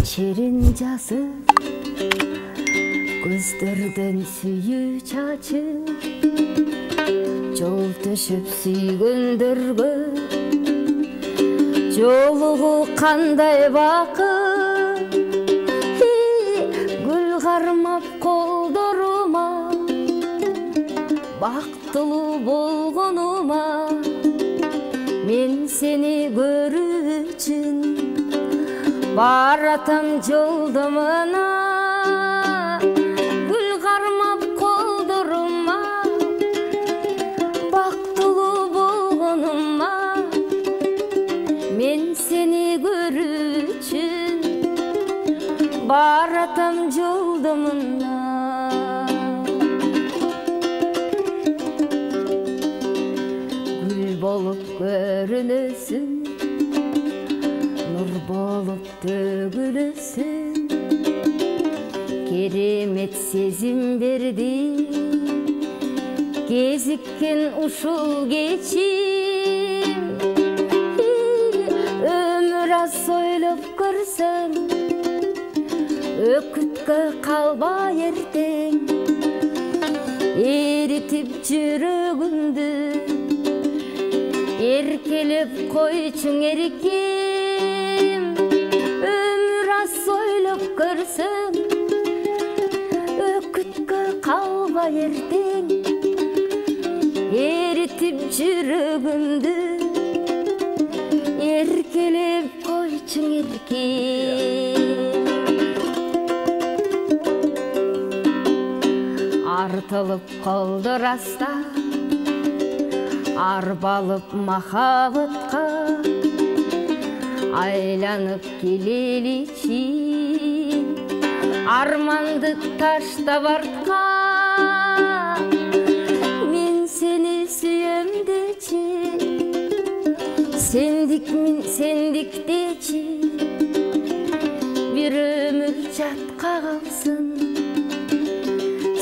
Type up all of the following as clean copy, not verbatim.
Çerin жазып көздөрдөн сүйүү чачып жол төшүп сүйгөндөргө жолугуу кандай бакыт гүл кармап колдорума бактылуу болгонума мен сени көрүү үчүн баратам жолдомуна гүл кармап колдорума бактылуу болгонума мен сени көрүү үчүн баратам жолдомуна гүл болуп көрүнөсүң нур болуп төгүлөсүң керемет сезим берди кезиккен ушул кечим өмүр аз ойлоп көрсөм өкүткө калбай эртең эритип жүрөгүмдү эркелеп койчуң эркем өмүр аз ойлоп көрсөм өкүткө калбай эртең эритип жүрөгүмдү эркелеп койчуң эркем артылып колдор аста арбалып махабатка айланып келеличи арманды таштап артка мен сени сүйөм дечи сендиктечи бир өмүр жатка калсын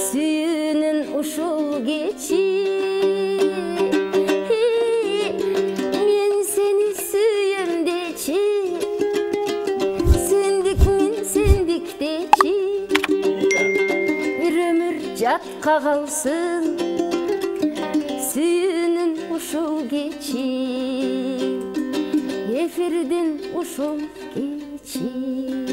сүйүүнүн ушул кечи жатка калсын сүйүүнүн ушул кечи эфирдин ушул кечи